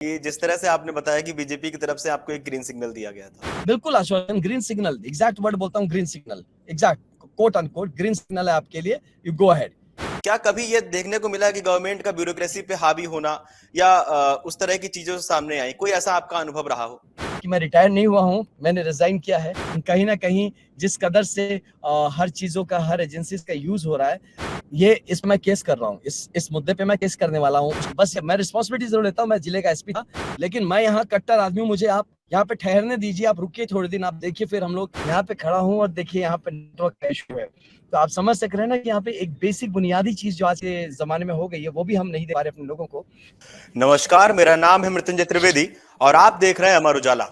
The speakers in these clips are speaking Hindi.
कि जिस तरह से आपने बताया कि बीजेपी की तरफ से आपको एक ग्रीन सिग्नल दिया गया था। बिल्कुल आश्वासन, ग्रीन सिग्नल, एग्जैक्ट वर्ड बोलता हूँ, green signal, exact quote unquote green signal है आपके लिए, यू गो अहेड। क्या कभी ये देखने को मिला कि गवर्नमेंट का ब्यूरोक्रेसी पे हावी होना या उस तरह की चीजों से सामने आई, कोई ऐसा आपका अनुभव रहा हो? कि मैं रिटायर नहीं हुआ हूँ, मैंने रिजाइन किया है। कहीं ना कहीं जिस कदर से हर चीजों का, हर एजेंसी का यूज हो रहा है, ये इस मैं केस कर रहा हूँ, इस मुद्दे पे मैं केस करने वाला हूँ। बस मैं रिस्पॉन्सिबिलिटी जरूर लेता हूँ, मैं जिले का एसपी था, लेकिन मैं यहाँ कट्टर आदमी हूँ। मुझे आप यहाँ पे ठहरने दीजिए, आप रुकिए थोड़े दिन, आप देखिए, फिर हम लोग यहाँ पे खड़ा हूँ और देखिए यहाँ पे नेटवर्क का इशू है। तो आप समझ सक रहे हैं ना कि यहाँ पे एक बेसिक बुनियादी चीज जो आज के जमाने में हो गई है, वो भी हम नहीं दे पा रहे अपने लोगों को। नमस्कार, मेरा नाम है मृत्युंजय त्रिवेदी और आप देख रहे हैं अमर उजाला।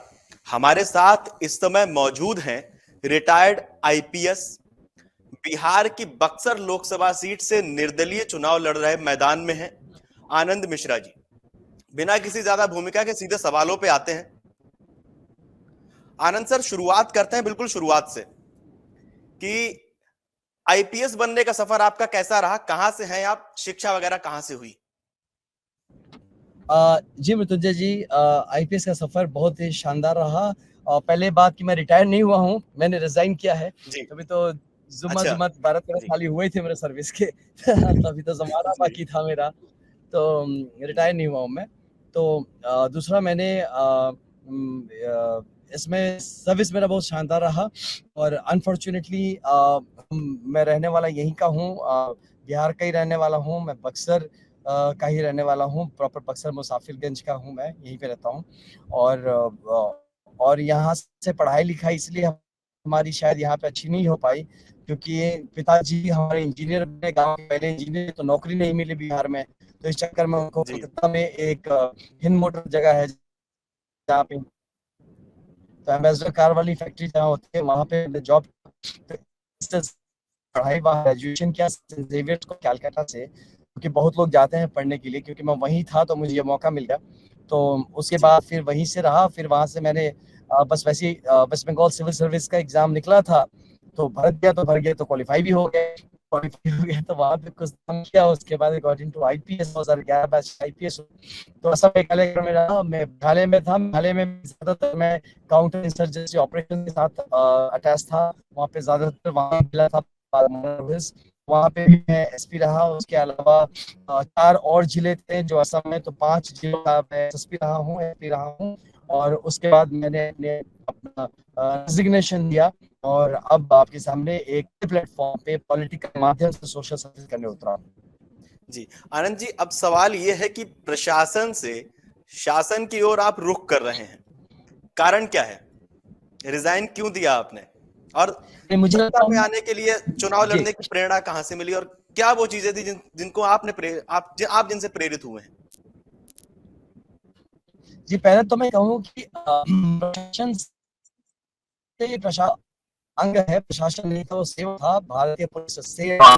हमारे साथ इस समय मौजूद हैं रिटायर्ड आईपीएस, बिहार की बक्सर लोकसभा सीट से निर्दलीय चुनाव लड़ रहे मैदान में हैं आनंद मिश्रा जी। बिना किसी ज्यादा भूमिका के सीधे सवालों पे आते हैं। आनंद सर, शुरुआत करते हैं बिल्कुल शुरुआत से कि आईपीएस बनने का सफर आपका कैसा रहा, कहां से हैं आप, शिक्षा वगैरह कहां से हुई? जी मृत्युंजय जी, आईपीएस का सफर बहुत ही शानदार रहा। पहले बात कि मैं रिटायर नहीं हुआ हूँ, मैंने रिजाइन किया है। जी। अभी तो जुम्मा अच्छा। जुम्मा 12-13 जी। साल ही हुए थे मेरे सर्विस के तभी तो जमाना जी। बाकी था मेरा। तो जी। रिटायर नहीं हुआ हूँ मैं। तो दूसरा मैंने इसमें सर्विस मेरा बहुत शानदार रहा। और अनफॉर्चुनेटली मैं रहने वाला यहीं का हूँ, बिहार का ही रहने वाला हूँ। मैं बक्सर का ही रहने वाला हूँ, प्रॉपर बक्सर मुसाफिरगंज का हूँ, मैं यहीं पे रहता हूँ। और यहाँ से पढ़ाई लिखाई इसलिए हमारी शायद यहाँ पे अच्छी नहीं हो पाई, क्योंकि पिताजी हमारे इंजीनियर बने, गांव के पहले इंजीनियर, तो नौकरी नहीं मिली बिहार में। तो इस चक्कर में उनको जी। कोलकाता में एक हिंद मोटर जगह है जहाँ पे, तो एम्बेसडर कार वाली फैक्ट्री जहाँ होती है, वहाँ पे जॉब, पढ़ाई वहाँ ग्रेजुएशन किया सेंट जेवियर्स को कलकत्ता से, क्योंकि बहुत लोग जाते हैं पढ़ने के लिए, क्योंकि मैं वहीं था तो मुझे ये मौका मिल गया। तो उसके जी। बाद फिर वहीं से रहा, फिर वहां से मैंने बस वैसे ही वेस्ट बंगाल सिविल सर्विस का एग्जाम निकला था, तो भर गया तो क्वालिफाई भी हो गया। क्वालिफाई हो गया तो वहां पे कुछ काम किया, उसके बाद according to IPS 2011 batch IPS. तो ऐसा मेघालय में रहा, मैं मेघालय में था। मेघालय में ज्यादातर मैं काउंटर इंसर्जेंसी ऑपरेशन के साथ अटैच था, वहाँ पे ज्यादातर वहाँ मिला था। वहाँ पे भी मैं एसपी रहा। उसके अलावा 4 और जिले थे जो असम में, तो 5 जिलों का मैं एसपी रहा हूँ, एसपी रहा हूँ। और उसके बाद मैंने अपना रेजिग्नेशन दिया और अब आपके सामने एक प्लेटफॉर्म पे पॉलिटिकल माध्यम से सोशल सर्विस करने उतरा। जी। आनंद जी, अब सवाल यह है कि प्रशासन से शासन की ओर आप रुख कर रहे हैं, कारण क्या है? रिजाइन क्यों दिया आपने? और मुझे सत्ता लगता में है आने के लिए चुनाव जी लड़ने की प्रेरणा कहां से मिली और क्या वो चीजें थी जिनको आपने आप जिनसे प्रेरित हुए हैं? जी, पहले तो मैं कहूँ कि प्रशासन से अंग है, प्रशासन नहीं था, वो सेवा था। भारतीय पुलिस सेवा,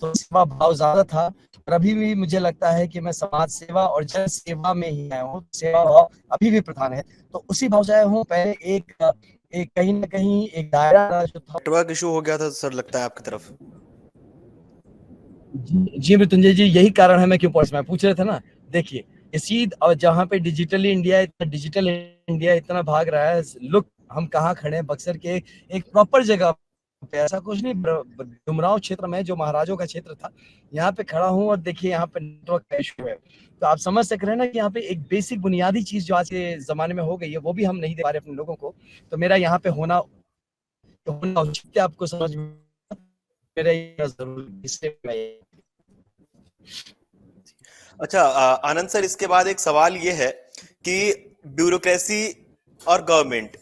तो सेवा भाव ज्यादा था। और अभी भी मुझे लगता है कि मैं समाज सेवा और जन सेवा में ही आया हूँ, सेवा भाव अभी भी प्रधान है, तो उसी भाव से आया हूँ। पहले एक एक कहीं ना कहीं एक दायरा जो था। नेटवर्क इशू हो गया था सर, लगता है आपकी तरफ। जी मृत्युंजय जी, यही कारण है मैं क्यों पहुंच, मैं पूछ रहे थे ना। देखिए, इसी और जहाँ पे डिजिटल इंडिया इतना भाग रहा है, लुक हम कहाँ खड़े हैं, बक्सर के एक प्रॉपर जगह पे, ऐसा कुछ नहीं, डुमरांव क्षेत्र में जो महाराजों का क्षेत्र था, यहाँ पे खड़ा हूँ और देखिए यहाँ पे नेटवर्क का इशू है। तो आप समझ सक रहे हैं ना कि यहाँ पे एक बेसिक बुनियादी चीज जो आज के जमाने में हो गई है, वो भी हम नहीं दे पा रहे अपने लोगों को। तो मेरा यहाँ पे होना औचित्य आपको समझ में मेरा ये जरूरी, इसलिए मैं अच्छा, आनंद सर, इसके बाद एक सवाल ये है कि ब्यूरोक्रेसी और गवर्नमेंट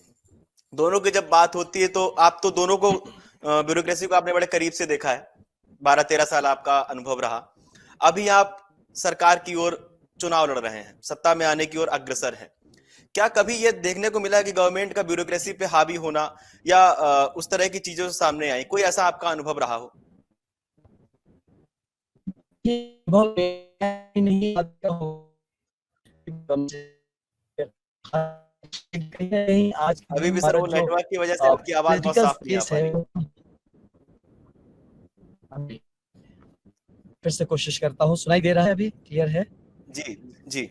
दोनों की जब बात होती है तो आप तो दोनों को, ब्यूरोक्रेसी को आपने बड़े करीब से देखा है, 12-13 साल आपका अनुभव रहा। अभी आप सरकार की ओर चुनाव लड़ रहे हैं, सत्ता में आने की ओर अग्रसर हैं। क्या कभी यह देखने को मिला कि गवर्नमेंट का ब्यूरोक्रेसी पे हावी होना या उस तरह की चीजों से सामने आई, कोई ऐसा आपका अनुभव रहा हो? नहीं आता हो, कहीं ना कहीं आज के अभी दिन भी सर हमारा वो जो नेटवर्क की वजह से आपकी आवाज बहुत पॉलिटिकल साफ नहीं आ स्पेस पा है, रही। फिर से कोशिश करता हूँ, सुनाई दे रहा है, अभी क्लियर है? जी। जी।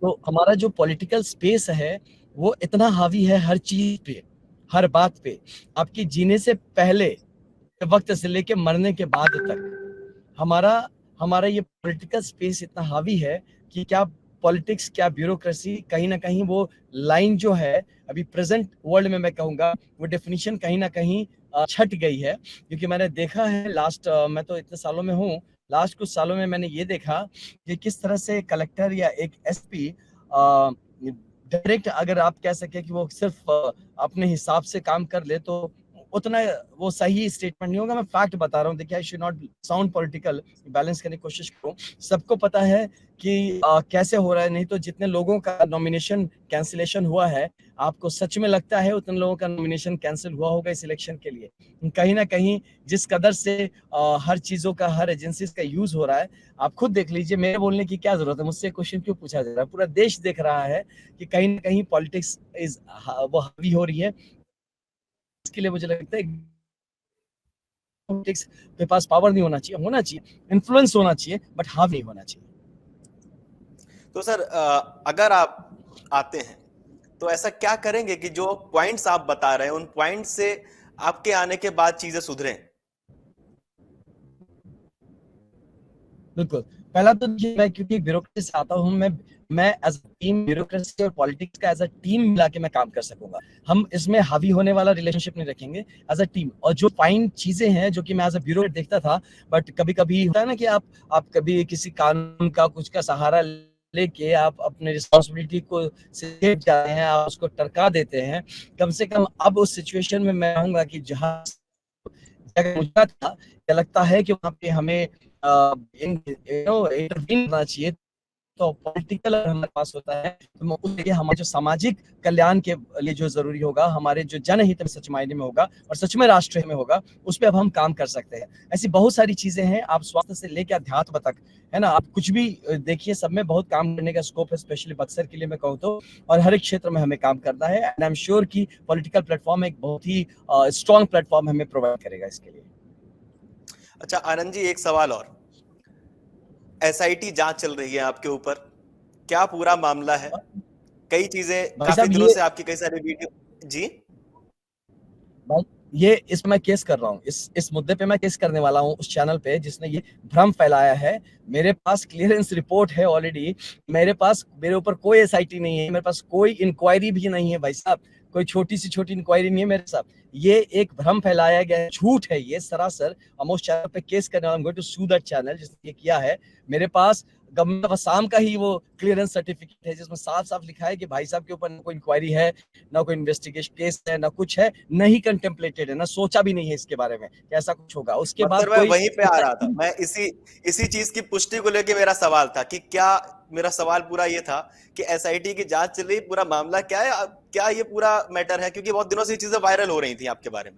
तो हमारा जो पॉलिटिकल स्पेस है वो इतना हावी है हर चीज पे, हर बात पे, आपकी जीने से पहले वक्त से लेके मरने के बाद तक हमारा हमारा ये पॉलिटिकल स्पेस इतना हावी है कि क्या पॉलिटिक्स, क्या ब्यूरोक्रेसी, कहीं ना कहीं वो लाइन जो है अभी प्रेजेंट वर्ल्ड में मैं कहूंगा वो डेफिनेशन कहीं ना कहीं छट गई है। क्योंकि मैंने देखा है लास्ट, मैं तो इतने सालों में हूँ, लास्ट कुछ सालों में मैंने ये देखा कि किस तरह से कलेक्टर या एक एसपी डायरेक्ट, अगर आप कह सके कि वो सिर्फ अपने हिसाब से काम कर ले तो उतना वो सही स्टेटमेंट नहीं होगा। मैं फैक्ट बता रहा हूँ, देखिए I should not sound political, balance करने की कोशिश करूँ। सबको पता है कि कैसे हो रहा है, नहीं तो जितने लोगों का नॉमिनेशन कैंसिलेशन हुआ है, आपको सच में लगता है उतने लोगों का नॉमिनेशन कैंसिल हुआ होगा इस इलेक्शन के लिए? कहीं ना कहीं जिस कदर से हर चीजों का, हर एजेंसीज का यूज हो रहा है, आप खुद देख लीजिए, मेरे बोलने की क्या जरूरत है, मुझसे क्वेश्चन क्यों पूछा जा रहा है? पूरा देश देख रहा है कि कहीं ना कहीं पॉलिटिक्स इज वो हावी हो रही है। इसके लिए मुझे लगता है पॉलिटिक्स के पास पावर नहीं होना चाहिए, होना चाहिए इन्फ्लुएंस होना चाहिए, बट हावी नहीं होना चाहिए। तो सर अगर आप आते हैं तो ऐसा क्या करेंगे कि जो पॉइंट्स आप बता रहे हैं उन पॉइंट्स से आपके आने के बाद चीजें सुधरें? बिल्कुल। पहला तो देखिए, मैं क्योंकि ब्यूरोक्रेसी से आता हूँ, मैं एज अ टीम ब्यूरोक्रेसी और पॉलिटिक्स का एज अ टीम मिला के मैं काम कर सकूंगा। हम इसमें हावी होने वाला रिलेशनशिप नहीं रखेंगे, एज अ टीम। और जो फाइन चीजें हैं जो कि मैं एज अ ब्यूरोक्रेट देखता था, बट कभी कभी होता है ना कि आप कभी किसी कानून का कुछ का सहारा लेके आप अपने रिस्पॉन्सिबिलिटी को से जाते हैं, आप उसको टरका देते हैं। कम से कम अब उस सिचुएशन में मैं कहूंगा कि जहां मुझे था, क्या लगता है कि वहाँ पे हमें इंटरवीन करना चाहिए। तो पॉलिटिकल अगर हमारे पास होता है तो उसके हमारे जो सामाजिक कल्याण के लिए जो जरूरी होगा, हमारे जो जनहित में सच मायने में होगा और सच में राष्ट्र में होगा, उस पर अब हम काम कर सकते हैं। ऐसी बहुत सारी चीजें हैं, आप स्वास्थ्य से लेकर अध्यात्म तक, है ना, आप कुछ भी देखिए, सब में बहुत काम करने का स्कोप है, स्पेशली बक्सर के लिए मैं कहूँ तो। और हर एक क्षेत्र में हमें काम करना है, एंड आई एम श्योर कि पॉलिटिकल प्लेटफॉर्म एक बहुत ही स्ट्रॉन्ग प्लेटफॉर्म हमें प्रोवाइड करेगा इसके लिए। अच्छा आनंद जी, एक सवाल और। एसआईटी जांच चल रही है आपके ऊपर, क्या पूरा मामला है? कई चीजें, भाई काफी साहब दिनों ये से आपकी कई सारी वीडियो जी। भाई ये इस मैं केस कर रहा हूँ, इस मुद्दे पे मैं केस करने वाला हूँ उस चैनल पे जिसने ये भ्रम फैलाया है। मेरे पास क्लियरेंस रिपोर्ट है ऑलरेडी, मेरे पास, मेरे ऊपर कोई एसआईटी नहीं है, मेरे पास कोई इंक्वायरी भी नहीं है भाई साहब, कोई छोटी सी छोटी इंक्वायरी नहीं है मेरे साथ। ये एक भ्रम फैलाया गया है, झूठ है ये सरासर। हम उस चैनल पे केस करने वाला, टू सू दैट चैनल जिसने ये किया है। मेरे पास गवर्नमेंट ऑफ असम का ही वो क्लियरेंस सर्टिफिकेट है जिसमें साफ साफ लिखा है कि भाई साहब के ऊपर ना कोई इंक्वायरी है, ना कोई इन्वेस्टिगेशन केस है, ना कुछ है, नहीं कंटेम्पलेटेड है, ना सोचा भी नहीं है इसके बारे में कि ऐसा कुछ होगा। उसके बस बाद सर मैं कोई वहीं पे आ रहा था, मैं इसी इसी चीज की पुष्टि को लेके मेरा सवाल था कि क्या, मेरा सवाल पूरा ये था कि एसआईटी की जांच चल रही, पूरा मामला क्या है, क्या ये पूरा मैटर है? क्योंकि बहुत दिनों से ये चीजें वायरल हो रही थी आपके बारे में।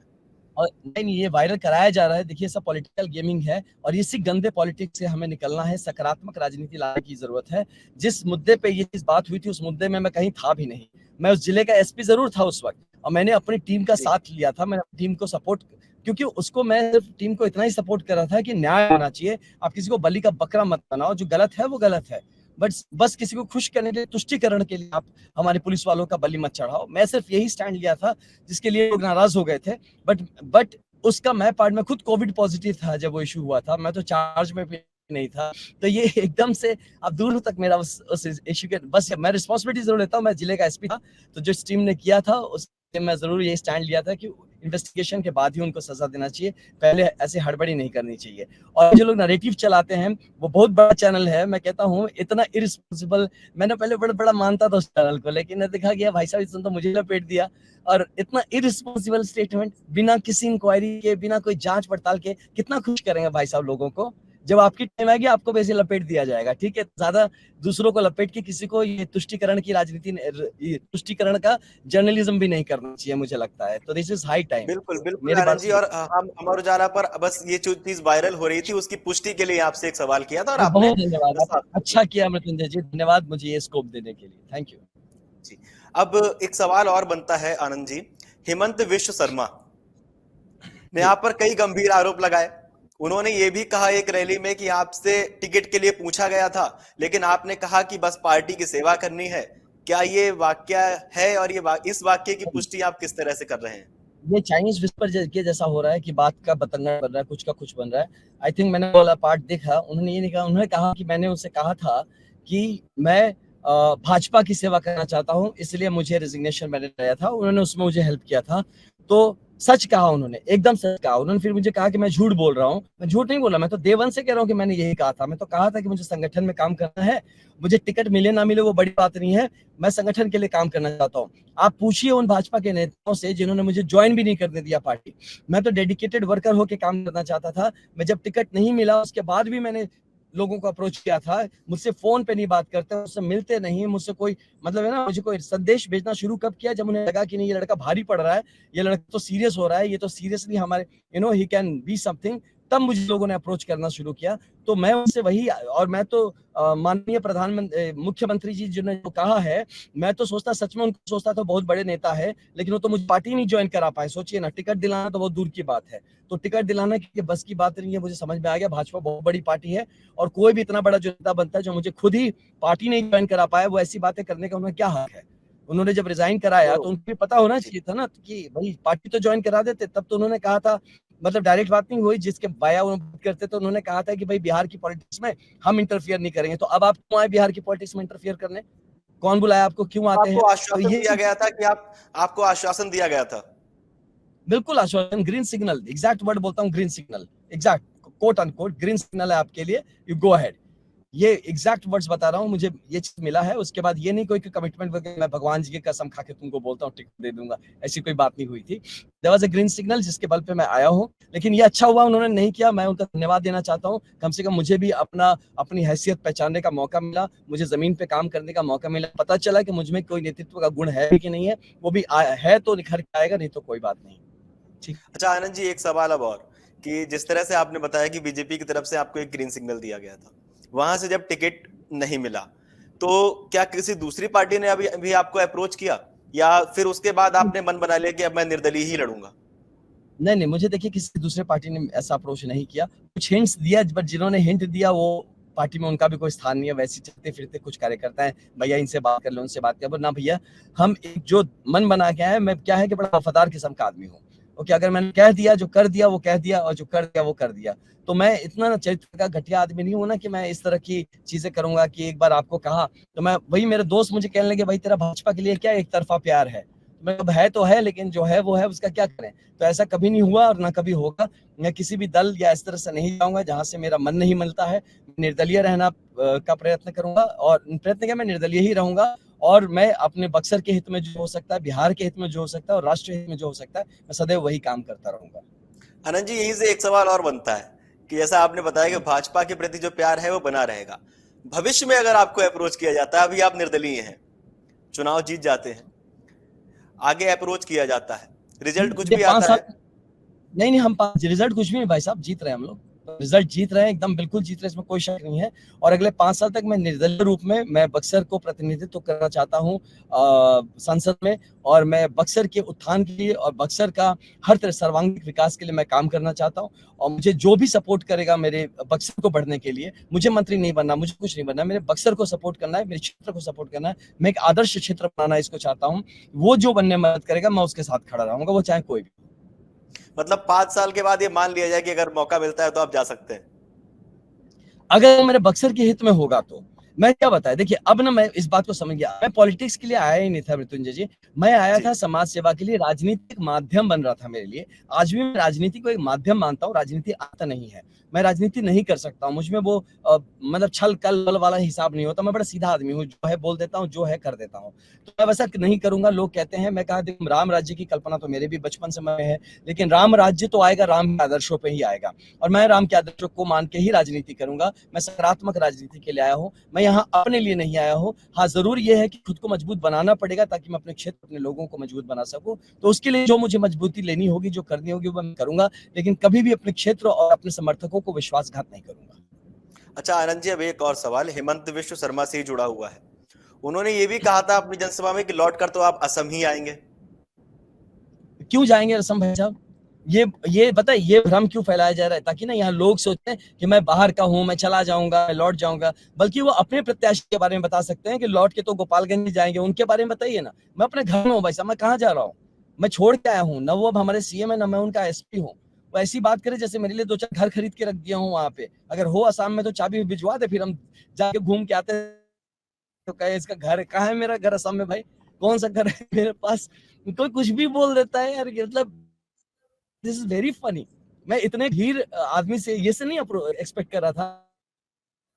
और नहीं, ये वायरल कराया जा रहा है। देखिए, सब पॉलिटिकल गेमिंग है और इसी गंदे पॉलिटिक्स से हमें निकलना है, सकारात्मक राजनीति लाने की जरूरत है। जिस मुद्दे पे ये चीज बात हुई थी उस मुद्दे में मैं कहीं था भी नहीं, मैं उस जिले का एसपी जरूर था उस वक्त, और मैंने अपनी टीम का जी। साथ लिया था, मैंने अपनी टीम को सपोर्ट, क्योंकि उसको मैं सिर्फ टीम को इतना ही सपोर्ट कर रहा था कि न्याय होना चाहिए। आप किसी को बलि का बकरा मत बनाओ, जो गलत है वो गलत है, बट बस किसी को खुश करने के लिए, तुष्टिकरण के लिए आप हमारे पुलिस वालों का बलि मत चढ़ाओ। मैं सिर्फ यही स्टैंड लिया था जिसके लिए लोग नाराज हो गए थे। बट उसका मैं पार्ट में खुद कोविड पॉजिटिव था जब वो इशू हुआ था, मैं तो चार्ज में भी नहीं था। तो ये एकदम से अब दूर तक मेरा उस इशू के, बस मैं रिस्पॉन्सिबिलिटी जरूर लेता हूँ, मैं जिले का एसपी था, तो जो टीम ने किया था उससे मैं जरूर ये स्टैंड लिया था कि इन्वेस्टिगेशन के बाद ही उनको सजा देना चाहिए, पहले ऐसे हड़बड़ी नहीं करनी चाहिए। और जो लोग नरेटिव चलाते हैं, वो बहुत बड़ा चैनल है, मैं कहता हूँ इतना इरिस्पॉन्सिबल, मैंने पहले बड़ा बड़ा मानता था उस चैनल को, लेकिन देखा गया भाई साहब इसने तो मुझे लपेट दिया। और इतना इरिस्पॉन्सिबल स्टेटमेंट, बिना किसी इंक्वायरी के, बिना कोई जांच पड़ताल के, कितना खुश करेंगे भाई साहब लोगों को? जब आपकी टाइम आएगी आपको वैसे लपेट दिया जाएगा, ठीक है? ज्यादा दूसरों को लपेट के किसी को ये तुष्टिकरण की राजनीति, ये तुष्टिकरण का जर्नलिज्म भी नहीं करना चाहिए मुझे लगता है। तो दिस इज हाई टाइम बिल्कुल बिल्कुल मेरे आनंद बारे जी, में। और हम अमर उजाला पर बस ये जो चीज वायरल हो रही थी उसकी पुष्टि के लिए आपसे एक सवाल किया था और बहुत आपने बहुत धन्यवाद, साफ आपने कर दिया। अच्छा किया मृत्युंजय जी, धन्यवाद मुझे ये स्कोप देने के लिए, थैंक यू। जी। अब एक सवाल और बनता है आनंद जी, हेमंत विश्व शर्मा ने जी। यहाँ पर कई गंभीर आरोप लगाए उन्होंने ये भी कहा एक रैली में कि आपसे टिकट के लिए पूछा गया था, लेकिन आपने कहा कि बस पार्टी की सेवा करनी है। क्या ये वाकया है, और इस वाक्य की पुष्टि आप किस तरह से कर रहे हैं? ये चाइनीज विस्पर के जैसा हो रहा है कि बात का बतंगड़ बन रहा है, कुछ का कुछ बन रहा है। आई थिंक मैंने वाला पार्ट देखा, उन्होंने ये नहीं कहा, उन्होंने कहा कि मैंने उनसे कहा था कि मैं भाजपा की सेवा करना चाहता हूं, इसलिए मुझे रेजिग्नेशन मैंने दिया था, उन्होंने उसमें मुझे हेल्प किया था। तो सच कहा उन्होंने, एकदम सच कहा उन्होंने। फिर मुझे कहा कि मैं झूठ बोल रहा हूँ, मैं झूठ नहीं बोला, मैं तो देवन से कह रहा हूँ कि मैंने यही कहा था। मैं तो कहा था कि मुझे संगठन में काम करना है, मुझे टिकट मिले ना मिले वो बड़ी बात नहीं है, मैं संगठन के लिए काम करना चाहता हूँ। आप पूछिए उन भाजपा के नेताओं से जिन्होंने मुझे ज्वाइन भी नहीं करने दिया पार्टी। मैं तो डेडिकेटेड वर्कर होकर काम करना चाहता था। मैं जब टिकट नहीं मिला उसके बाद भी मैंने लोगों को अप्रोच किया था। मुझसे फोन पे नहीं बात करते, मुझसे मिलते नहीं, मुझसे कोई मतलब है ना, मुझे कोई संदेश भेजना शुरू कब किया, जब उन्हें लगा कि नहीं ये लड़का भारी पड़ रहा है, ये लड़का तो सीरियस हो रहा है, ये तो सीरियसली हमारे ही कैन बी समथिंग, तब मुझे लोगों ने अप्रोच करना शुरू किया। तो मैं उनसे वही, और मैं तो माननीय प्रधानमंत्री मुख्यमंत्री जी जिन्होंने जो कहा है, मैं तो सोचता सच में उनको सोचता तो बहुत बड़े नेता है, लेकिन वो तो मुझे पार्टी नहीं ज्वाइन करा पाए। सोचिए ना, टिकट दिलाना तो बहुत दूर की बात है। तो टिकट दिलाना की बस की बात नहीं है, मुझे समझ में आ गया भाजपा बहुत बड़ी पार्टी है, और कोई भी इतना बड़ा जो नेता बनता है जो मुझे खुद ही पार्टी नहीं ज्वाइन करा पाया, वो ऐसी बातें करने का उन्हें क्या हक है। उन्होंने जब रिजाइन कराया तो तो उनको भी पता होना जी। चाहिए था ना कि भाई पार्टी तो ज्वाइन करा देते। तब तो उन्होंने कहा था, मतलब डायरेक्ट बात नहीं हुई, जिसके बाया बात करते तो उन्होंने कहा था कि भाई बिहार की पॉलिटिक्स में हम इंटरफियर नहीं करेंगे। तो अब आप क्यों आए बिहार की पॉलिटिक्स में इंटरफियर करने? कौन बुलाया आपको, क्यों आते आपको हैं? तो आश्वासन ये दिया गया था कि आपको आश्वासन दिया गया था। बिल्कुल आश्वासन, ग्रीन सिग्नल, एग्जैक्ट वर्ड बोलता हूँ, green signal, exact quote unquote green signal है आपके लिए, यू गो अहेड। ये एग्जैक्ट वर्ड्स बता रहा हूँ, मुझे ये चीज मिला है। उसके बाद ये नहीं कोई कमिटमेंट वगैरह, मैं भगवान जी की कसम खा के तुमको बोलता हूँ टिकट दे दूंगा, ऐसी कोई बात नहीं हुई थी। There was a green signal जिसके बल पे मैं आया हूँ। लेकिन ये अच्छा हुआ उन्होंने नहीं किया, मैं उनका धन्यवाद देना चाहता हूँ। कम से कम मुझे भी अपनी हैसियत पहचानने का मौका मिला, मुझे जमीन पे काम करने का मौका मिला, पता चला कि मुझ में कोई नेतृत्व का गुण है कि नहीं है। वो भी है तो निखर के आएगा, नहीं तो कोई बात नहीं। ठीक। अच्छा आनंद जी, एक सवाल अब और, कि जिस तरह से आपने बताया कि बीजेपी की तरफ से आपको एक ग्रीन सिग्नल दिया गया था, वहां से जब टिकट नहीं मिला, तो क्या किसी दूसरी पार्टी ने अभी आपको अप्रोच किया, या फिर उसके बाद आपने मन बना लिया कि अब मैं निर्दलीय ही लड़ूंगा? नहीं नहीं, मुझे देखिए किसी दूसरे पार्टी ने ऐसा अप्रोच नहीं किया। कुछ हिंट्स दिया, बट जिन्होंने हिंट दिया वो पार्टी में उनका भी कोई स्थान नहीं है। वैसे चलते फिरते कुछ कार्यकर्ता है, भैया इनसे बात कर लो, उनसे बात कर लो ना। भैया हम एक जो मन बना के आए, मैं क्या है कि बड़ा वफादार किस्म का आदमी हूँ। ओके, अगर मैंने कह दिया, जो कर दिया वो कह दिया, और जो कर दिया वो कर दिया। तो मैं इतना चरित्र का घटिया आदमी नहीं हूँ ना कि मैं इस तरह की चीजें करूंगा कि एक बार आपको कहा तो मैं वही, मेरे दोस्त मुझे कहने लगे भाई तेरा भाजपा के लिए क्या एक तरफा प्यार है। मैं अब है तो है, लेकिन जो है वो है, उसका क्या करें। तो ऐसा कभी नहीं हुआ और ना कभी होगा। मैं किसी भी दल या इस तरह से नहीं जाऊंगा जहां से मेरा मन नहीं मिलता है। निर्दलीय रहना का प्रयत्न करूंगा, और प्रयत्न क्या, मैं निर्दलीय ही रहूंगा। और मैं अपने बक्सर के हित में जो हो सकता है, बिहार के हित में जो हो सकता है, और राष्ट्र हित में जो हो सकता है, मैं सदैव वही काम करता रहूंगा। आनंद जी, यहीं से एक सवाल और बनता है कि जैसा आपने बताया कि भाजपा के प्रति जो प्यार है वो बना रहेगा। भविष्य में अगर आपको अप्रोच किया जाता है, अभी आप निर्दलीय हैं, चुनाव जीत जाते हैं, आगे अप्रोच किया जाता है, रिजल्ट कुछ ये भी पांच आता साल है, नहीं नहीं, हम रिजल्ट कुछ भी नहीं भाई साहब, जीत रहे हैं हम लोग। रिजल्ट जीत रहे हैं, एकदम बिल्कुल जीत रहे हैं, इसमें कोई शक नहीं है। और अगले 5 साल तक मैं निर्दलीय रूप में मैं बक्सर को प्रतिनिधित्व करना चाहता हूँ संसद में। और मैं बक्सर के उत्थान के लिए और बक्सर का हर तरह सर्वांगीण विकास के लिए मैं काम करना चाहता हूँ। और मुझे जो भी सपोर्ट करेगा मेरे बक्सर को बढ़ने के लिए, मुझे मंत्री नहीं बनना, मुझे कुछ नहीं बनना, मेरे बक्सर को सपोर्ट करना है, मेरे क्षेत्र को सपोर्ट करना है। मैं एक आदर्श क्षेत्र बनाना इसको चाहता हूँ। वो जो बनने में मदद करेगा मैं उसके साथ खड़ा रहूंगा, वो चाहे कोई भी। मतलब 5 साल के बाद ये मान लिया जाए कि अगर मौका मिलता है तो आप जा सकते हैं? अगर मेरे बक्सर के हित में होगा तो मैं क्या बताया। देखिए अब ना मैं इस बात को समझ गया, मैं पॉलिटिक्स के लिए आया ही नहीं था मृत्युंजय जी। मैं आया जी। था समाज सेवा के लिए, राजनीति एक माध्यम बन रहा था मेरे लिए। आज भी मैं राजनीति को एक माध्यम मानता हूँ, राजनीति आता नहीं है। मैं राजनीति नहीं कर सकता हूँ, मुझमें वो मतलब छल कल वाला हिसाब नहीं होता। मैं बड़ा सीधा आदमी हूँ, जो है बोल देता हूँ, जो है कर देता हूँ। तो मैं वैसा नहीं करूंगा। लोग कहते हैं, मैं कहा राम राज्य की कल्पना तो मेरे भी बचपन से में है, लेकिन राम राज्य तो आएगा राम के आदर्शों पे ही आएगा। और मैं राम के आदर्शों को मान के ही राजनीति करूंगा। मैं सकारात्मक राजनीति के लिए आया हूँ, मैं यहाँ अपने लिए नहीं आया हूँ। हाँ, जरूर यह है कि खुद को मजबूत बनाना पड़ेगा ताकि मैं अपने क्षेत्र, अपने लोगों को मजबूत बना सकूं। तो उसके लिए जो मुझे मजबूती लेनी होगी, जो करनी होगी, वो मैं करूंगा। लेकिन कभी भी अपने क्षेत्र और अपने समर्थकों को विश्वासघात नहीं करूंगा। अच्छा आनंद जी, अब एक और सवाल हेमंत विश्व शर्मा से ही जुड़ा हुआ है। उन्होंने ये भी कहा था अपनी जनसभा में कि लौट कर तो आप असम ही आएंगे। क्यों जाएंगे असम भाई साहब? ये पता है ये भ्रम क्यों फैलाया जा रहा है, ताकि ना यहाँ लोग सोचते हैं कि मैं बाहर का हूँ, मैं चला जाऊंगा, मैं लौट जाऊंगा, बल्कि वो अपने प्रत्याशी के बारे में बता सकते हैं कि लौट के तो गोपालगंज जाएंगे, उनके बारे में बताइए ना। मैं अपने घर में हूँ भाई साहब, मैं कहाँ जा रहा हूँ, मैं छोड़ के आया हूँ ना, वो अब हमारे सीएम है ना मैं उनका एसपी हूँ। वो ऐसी बात करे जैसे मेरे लिए 2-4 घर खरीद के रख दिया हूँ वहां पे, अगर हो असम में तो चाबी भिजवा दे, फिर हम जाके घूम के आते हैं। तो कहे इसका घर कहाँ है, मेरा घर असम में भाई, कौन सा घर है मेरे पास। कोई कुछ भी बोल देता है यार, मतलब दिस इज वेरी फनी। मैं इतने धीर आदमी से ये से नहीं एक्सपेक्ट कर रहा था,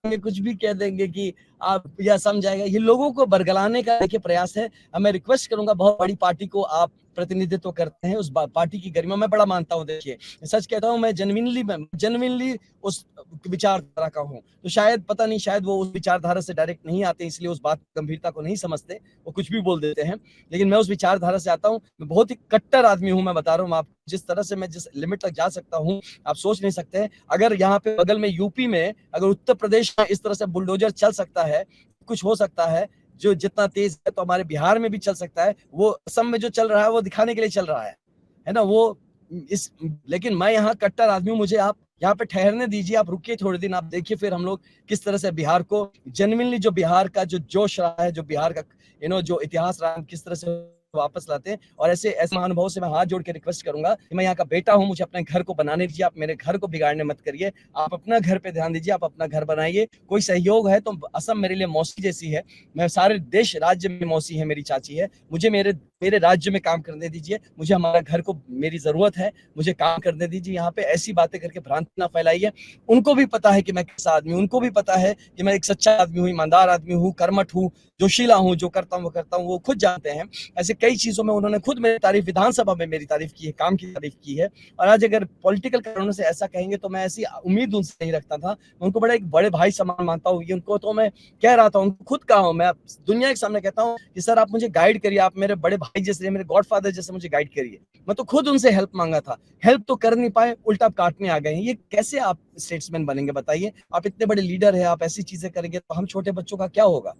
ये कुछ भी कह देंगे कि आप यह समझाएगा, ये लोगों को बरगलाने का देखिए प्रयास है। मैं रिक्वेस्ट करूंगा, बहुत बड़ी पार्टी को आप प्रतिनिधित्व करते हैं, उस पार्टी की गरिमा मैं बड़ा मानता हूं। देखिए सच कहता हूं, मैं जेन्युइनली उस विचारधारा का हूं, तो शायद पता नहीं, शायद वो उस विचारधारा से डायरेक्ट नहीं आते, इसलिए उस बात गंभीरता को नहीं समझते, वो कुछ भी बोल देते हैं। लेकिन मैं उस विचारधारा से आता हूं, मैं बहुत ही कट्टर आदमी हूं, मैं बता रहा हूं आप, जिस तरह से मैं जिस लिमिट तक जा सकता हूं आप सोच नहीं सकते हैं। अगर यहाँ पे बगल में यूपी में, अगर उत्तर प्रदेश में इस तरह से बुलडोजर चल सकता है, कुछ हो सकता है जो जितना तेज है, तो हमारे बिहार में भी चल सकता है। वो असम में जो चल रहा है वो दिखाने के लिए चल रहा है ना वो इस। लेकिन मैं यहाँ कट्टर आदमी हूँ, मुझे आप यहाँ पे ठहरने दीजिए, आप रुकिए थोड़े दिन, आप देखिए फिर हम लोग किस तरह से बिहार को जेन्युइनली, जो बिहार का जो जोश रहा है, जो बिहार का जो इतिहास रहा है, किस तरह से वापस लाते हैं। और ऐसे ऐसे महानुभाव से मैं हाथ जोड़ के रिक्वेस्ट करूंगा कि मैं यहाँ का बेटा हूँ, मुझे अपने घर को बनाने दीजिए, आप मेरे घर को बिगाड़ने मत करिए, आप अपना घर पे ध्यान दीजिए, आप अपना घर बनाइए। कोई सहयोग है तो असम मेरे लिए मौसी जैसी है, मैं सारे देश राज्य में मौसी है, मेरी चाची है, मुझे मेरे मेरे राज्य में काम करने दीजिए, मुझे हमारा घर को, मेरी जरूरत है, मुझे काम करने दीजिए। यहाँ पे ऐसी बातें करके भ्रांति ना फैलाइए। उनको भी पता है कि मैं कैसा आदमी हूँ, उनको भी पता है कि मैं एक सच्चा आदमी हूँ, ईमानदार आदमी हूँ, कर्मठ हूँ, जोशीला हूँ, जो करता हूँ वो करता हूँ, वो खुद जानते हैं। ऐसे कई चीजों में उन्होंने खुद मेरी तारीफ, विधानसभा में मेरी तारीफ की है, काम की तारीफ की है। और आज अगर पॉलिटिकल कारणों से ऐसा कहेंगे तो मैं ऐसी उम्मीद उनसे नहीं रखता था। उनको बड़ा एक बड़े भाई समान मानता हूँ, ये उनको तो मैं कह रहा था, उनको खुद कहा हूँ, मैं दुनिया के सामने कहता हूँ कि सर आप मुझे गाइड करिए, आप मेरे बड़े भाई जैसे, मेरे गॉडफादर जैसे मुझे गाइड करिए। मैं तो खुद उनसे हेल्प मांगा था, हेल्प तो कर नहीं पाए, उल्टा काटने आ गए हैं। ये कैसे आप स्टेट्समैन बनेंगे बताइए? आप इतने बड़े लीडर है, आप ऐसी चीजें करेंगे तो हम छोटे बच्चों का क्या होगा?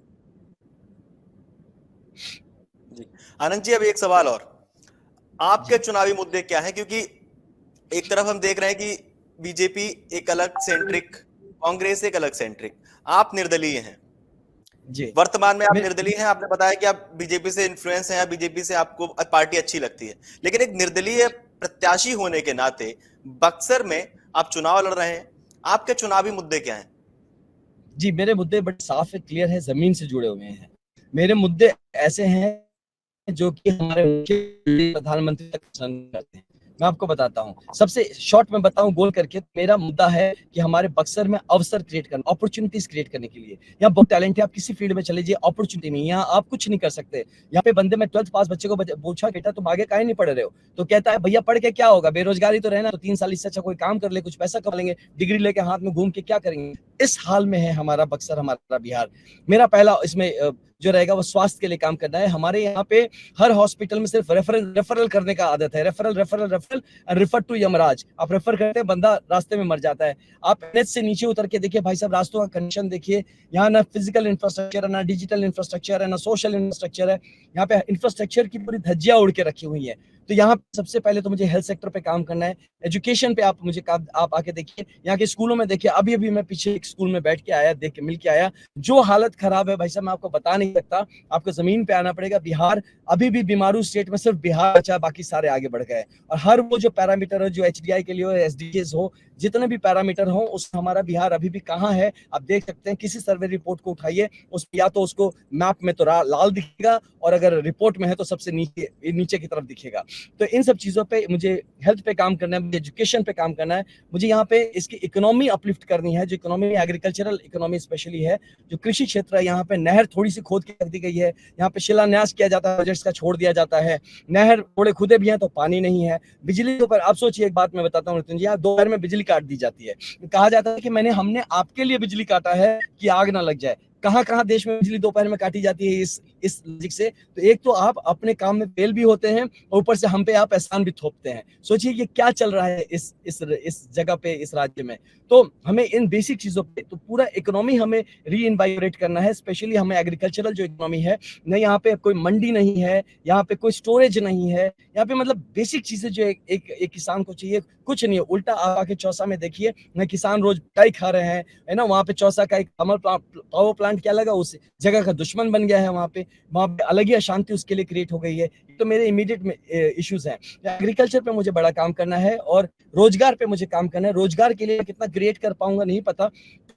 जी आनंद जी, अभी एक सवाल और, आपके जी चुनावी मुद्दे क्या हैं? क्योंकि एक तरफ हम देख रहे हैं कि बीजेपी एक अलग सेंट्रिक, कांग्रेस एक अलग सेंट्रिक, आप निर्दलीय हैं। जी वर्तमान में आप मैं निर्दलीय हैं, आपने बताया कि आप बीजेपी से इन्फ्लुएंस हैं या बीजेपी से आपको पार्टी अच्छी लगती है, लेकिन एक निर्दलीय प्रत्याशी होने के नाते बक्सर में आप चुनाव लड़ रहे हैं, आपके चुनावी मुद्दे क्या हैं? जी मेरे मुद्दे बड़े साफ है, क्लियर है, जमीन से जुड़े हुए हैं। मेरे मुद्दे ऐसे हैं जो कि हमारे मुख्य प्रधानमंत्री तक पसंद करते हैं। मैं आपको बताता हूँ, सबसे शॉर्ट में बताऊं गोल करके, मेरा मुद्दा है कि हमारे बक्सर में अवसर क्रिएट करना, अपॉर्चुनिटीज क्रिएट करने के लिए। यहाँ बहुत टैलेंट है, आप किसी फील्ड में चले जाइए, अपॉर्चुनिटी नहीं, यहाँ आप कुछ नहीं कर सकते। यहाँ पे बंदे में 12th पास बच्चे को पूछा, बेटा तुम आगे काहे नहीं पढ़ रहे हो? तो कहता है भैया पढ़ के क्या होगा, बेरोजगारी तो रहना, तो 3 साल इससे अच्छा कोई काम कर ले, कुछ पैसा कमा लेंगे, डिग्री लेके हाथ में घूम के क्या करेंगे। इस हाल में है हमारा बक्सर, हमारा बिहार। मेरा पहला इसमें जो रहेगा वो स्वास्थ्य के लिए काम करना है। हमारे यहाँ पे हर हॉस्पिटल में सिर्फ रेफरल करने का आदत है, रेफरल रेफर टू यमराज। आप रेफर करते हैं, बंदा रास्ते में मर जाता है। आप एनएच से नीचे उतर के देखिए भाई साहब, रास्तों का कंडीशन देखिए, यहाँ ना फिजिकल इंफ्रास्ट्रक्चर है, ना डिजिटल इंफ्रास्ट्रक्चर है, ना सोशल इंफ्रास्ट्रक्चर है। यहाँ पे इंफ्रास्ट्रक्चर की पूरी धज्जियां उड़ के रखी हुई है। तो यहाँ सबसे पहले तो मुझे हेल्थ सेक्टर पे काम करना है, एजुकेशन पे आप आके देखिए, यहाँ के स्कूलों में देखिए। अभी अभी मैं पीछे एक स्कूल में बैठ के आया, देख के मिल के आया, जो हालत खराब है भाई साहब, मैं आपको बता नहीं सकता। आपको जमीन पे आना पड़ेगा। बिहार अभी भी बीमारू स्टेट में सिर्फ बिहार बचा, बाकी सारे आगे बढ़ गए। और हर वो जो पैरामीटर है, जो एचडीआई के लिए हो, एसडीएस हो, जितने भी पैरामीटर हो, उस हमारा बिहार अभी भी कहाँ है आप देख सकते हैं। किसी सर्वे रिपोर्ट को उठाइए, उस या तो उसको मैप में तो लाल दिखेगा, और अगर रिपोर्ट में है तो सबसे नीचे की तरफ दिखेगा। तो इन सब चीजों पे मुझे हेल्थ पे काम करना है, मुझे एजुकेशन पे काम करना है, मुझे यहाँ पे इसकी इकोनॉमी अपलिफ्ट करनी है। जो इकोनॉमी एग्रीकल्चरल इकोनॉमी स्पेशली है, जो कृषि क्षेत्र है, यहाँ पे नहर थोड़ी सी खोद के रख दी गई है, यहाँ पे शिलान्यास किया जाता है, प्रोजेक्ट्स का छोड़ दिया जाता है। नहर थोड़े खुदे भी हैं तो पानी नहीं है। बिजली के ऊपर आप सोचिए, एक बात मैं बताता हूँ नितिन जी, यहाँ दोपहर में बिजली काट दी जाती है, कहा जाता है कि हमने आपके लिए बिजली काटा है कि आग ना लग जाए। कहाँ कहाँ देश में बिजली दोपहर में काटी जाती है इस लॉजिक से। तो एक तो आप अपने काम में फेल भी होते हैं और ऊपर से हम पे आप एहसान भी थोपते हैं। सोचिए ये क्या चल रहा है इस जगह पे, इस राज्य में। तो हमें इन बेसिक चीजों पे तो पूरा इकोनॉमी हमें री इन्वाइगोरेट करना है। स्पेशली हमें एग्रीकल्चरल जो इकोनॉमी है न, यहाँ पे कोई मंडी नहीं है, यहाँ पे कोई स्टोरेज नहीं है, यहाँ पे मतलब बेसिक चीजें जो एक किसान को चाहिए कुछ नहीं है। उल्टा आप आके चौसा में देखिए न, किसान रोज पिटाई खा रहे हैं, है ना। वहाँ पे चौसा का एक थर्मल पावर प्लांट क्या लगा, उस जगह का दुश्मन बन गया है। वहाँ पे अलग ही अशांति उसके लिए क्रिएट हो गई है। तो मेरे इमीडिएट इश्यूज हैं। एग्रीकल्चर पे मुझे बड़ा काम करना है और रोजगार पे मुझे काम करना है। रोजगार के लिए कितना क्रिएट कर पाऊंगा नहीं पता,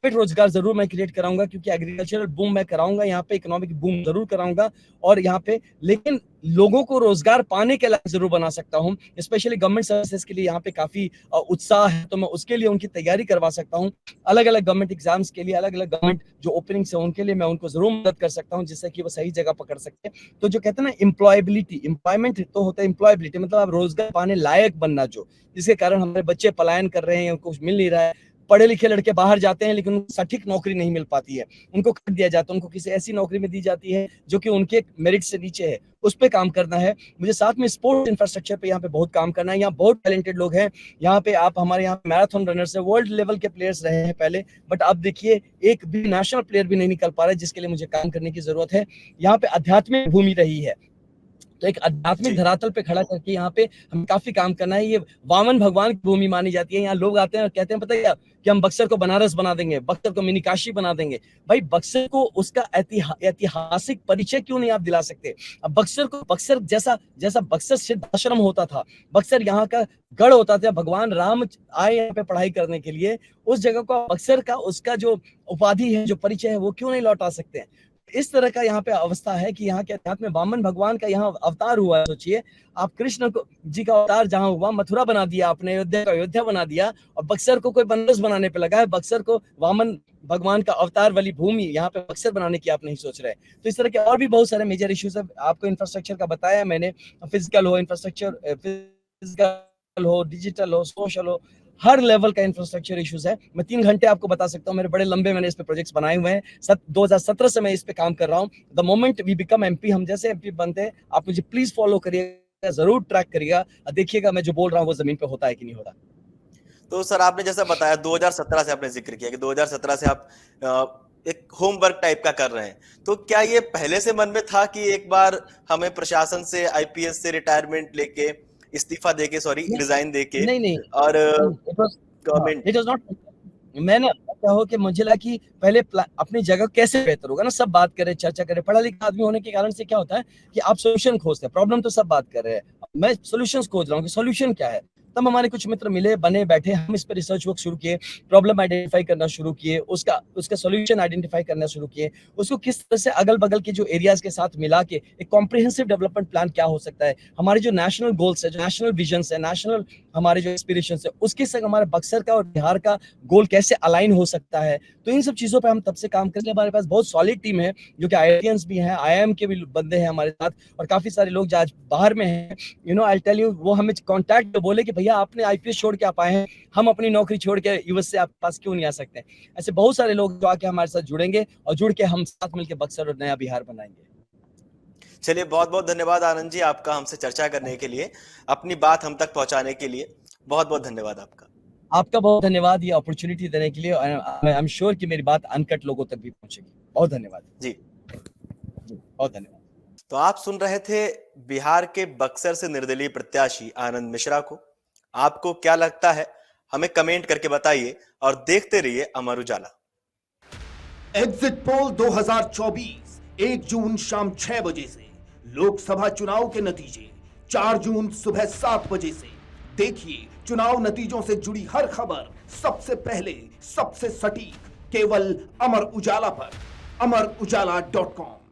फिर रोजगार जरूर मैं क्रिएट कराऊंगा, क्योंकि एग्रीकल्चरल बूम मैं कराऊंगा, यहाँ पे इकोनॉमिक बूम जरूर कराऊंगा। और यहाँ पे लेकिन लोगों को रोजगार पाने के लायक जरूर बना सकता हूँ। स्पेशली गवर्नमेंट सर्विसेज के लिए यहाँ पे काफी उत्साह है, तो मैं उसके लिए उनकी तैयारी करवा सकता हूँ। अलग अलग गवर्नमेंट एग्जाम्स के लिए, अलग अलग गवर्नमेंट जो ओपनिंग्स है उनके लिए मैं उनको जरूर मदद कर सकता हूँ, जिससे कि वो सही जगह पकड़ सकते हैं। तो जो कहते हैं ना एम्प्लॉयबिलिटी, एम्प्लॉयमेंट तो होता है एम्प्लॉयबिलिटी, मतलब आप रोजगार पाने लायक बनना, जो जिसके कारण हमारे बच्चे पलायन कर रहे हैं, कुछ मिल नहीं रहा है। पढ़े लिखे लड़के बाहर जाते हैं लेकिन उनको सटीक नौकरी नहीं मिल पाती है, उनको काट दिया जाता है, उनको किसी ऐसी नौकरी में दी जाती है जो कि उनके मेरिट से नीचे है। उस पे काम करना है मुझे। साथ में स्पोर्ट्स इंफ्रास्ट्रक्चर पे यहाँ पे बहुत काम करना है। यहाँ बहुत टैलेंटेड लोग हैं। यहाँ पे आप हमारे यहाँ मैराथन रनर्स है, वर्ल्ड लेवल के प्लेयर्स रहे हैं पहले, बट अब देखिए एक भी नेशनल प्लेयर भी नहीं निकल पा रहा है, जिसके लिए मुझे काम करने की जरूरत है। यहाँ पे आध्यात्मिक भूमि रही है, तो एक आध्यात्मिक धरातल पे खड़ा करके यहाँ पे हमें काफी काम करना है। ये वामन भगवान की भूमि मानी जाती है। यहाँ लोग आते हैं और कहते हैं पता है क्या, कि हम बक्सर को बनारस बना देंगे, बक्सर को मिनी काशी बना देंगे। भाई बक्सर को उसका ऐतिहासिक परिचय क्यों नहीं आप दिला सकते? अब बक्सर को बक्सर जैसा बक्सर सिद्ध आश्रम होता था, बक्सर यहाँ का गढ़ होता था, भगवान राम आए यहाँ पे पढ़ाई करने के लिए, उस जगह को बक्सर का उसका जो उपाधि है, जो परिचय है, वो क्यों नहीं लौटा सकते हैं? इस तरह का यहाँ पे अवस्था है कि यहाँ के अध्यात्म में वामन भगवान का यहाँ अवतार हुआ है। सोचिए आप, कृष्ण को जी का अवतार जहाँ हुआ, मथुरा बना दिया आपने, अयोध्या का अयोध्या बना दिया, और बक्सर को कोई बनारस बनाने पे लगा है। बक्सर को वामन भगवान का अवतार वाली भूमि यहाँ पे बक्सर बनाने की आप नहीं सोच रहे। तो इस तरह के और भी बहुत सारे मेजर इश्यूज है। आपको इंफ्रास्ट्रक्चर का बताया मैंने, फिजिकल हो इंफ्रास्ट्रक्चर, फिजिकल हो, डिजिटल हो, सोशल हो, हर लेवल का इंफ्रास्ट्रक्चर इश्यूज है। मैं 3 घंटे आपको बता सकता हूँ, मेरे बड़े लंबे मैंने इस पे प्रोजेक्ट्स बनाए हुए हैं। 2017 से मैं इस पे काम कर रहा हूँ। The moment we become MP, हम जैसे एमपी बनते हैं, आप मुझे प्लीज फॉलो करिएगा, जरूर ट्रैक करिएगा, देखिएगा मैं जो बोल रहा हूँ वो जमीन पे होता है कि नहीं होता। तो सर आपने जैसा बताया 2017 से आपने जिक्र किया कि 2017 से आप एक होमवर्क टाइप का कर रहे हैं, तो क्या ये पहले से मन में था कि एक बार हमें प्रशासन से, आईपीएस से रिटायरमेंट लेके, इस्तीफा देके, सॉरी रिजाइन देके, नहीं और गवर्नमेंट इट वाज नॉट, मैंने क्या हो कि मुझे लगा कि पहले अपनी जगह कैसे बेहतर होगा ना, सब बात करें, चर्चा करें। पढ़ा लिखा आदमी होने के कारण से क्या होता है कि आप सोल्यूशन खोजते हैं, प्रॉब्लम तो सब बात कर रहे हैं, मैं सोल्यूशंस खोज रहा हूँ कि सोल्यूशन क्या है। तब हमारे कुछ मित्र मिले, बने, बैठे, हम इस पर रिसर्च वर्क शुरू किए, प्रॉब्लम आइडेंटिफाई करना शुरू किए, उसका सॉल्यूशन आइडेंटिफाई करना शुरू किए, उसको किस तरह से अगल बगल के जो एरियाज के साथ मिला के एक कॉम्प्रिहेंसिव डेवलपमेंट प्लान क्या हो सकता है, हमारे जो नेशनल गोल्स है, जो नेशनल विजन है, नेशनल हमारे जो एस्पिरेशन है, उसके संग हमारे बक्सर का और बिहार का गोल कैसे अलाइन हो सकता है। तो इन सब चीजों पे हम तब से काम करेंगे। हमारे पास बहुत सॉलिड टीम है, जो कि आईआईटियंस भी हैं, आईआईएम के भी बंदे हैं हमारे साथ, और काफी सारे लोग जो आज बाहर में हैं, you know I tell you, वो हमें कॉन्टैक्ट बोले कि भैया आपने आईपीएस छोड़ के आप आए हैं, हम अपनी नौकरी छोड़ के यूएस से आपके पास क्यों नहीं आ सकते। ऐसे बहुत सारे लोग जो आके हमारे साथ जुड़ेंगे और जुड़ के हम साथ मिलकर बक्सर और नया बिहार बनाएंगे। चलिए, बहुत बहुत धन्यवाद आनंद जी आपका हमसे चर्चा करने के लिए, अपनी बात हम तक पहुंचाने के लिए। बहुत बहुत धन्यवाद आपका। आपका बहुत धन्यवाद ये अपॉर्चुनिटी देने के लिए। आई एम श्योर कि मेरी बात अनकट लोगों तक भी पहुंचेगी। बहुत धन्यवाद जी, बहुत धन्यवाद। तो आप सुन रहे थे बिहार के बक्सर से निर्दलीय प्रत्याशी आनंद मिश्रा को। आपको क्या लगता है हमें कमेंट करके बताइए, और देखते रहिए अमर उजाला। एग्जिट पोल 2024 1 जून शाम 6 बजे से, लोकसभा चुनाव के नतीजे 4 जून सुबह 7 बजे से। देखिए चुनाव नतीजों से जुड़ी हर खबर सबसे पहले, सबसे सटीक, केवल अमर उजाला पर, amarujala.com।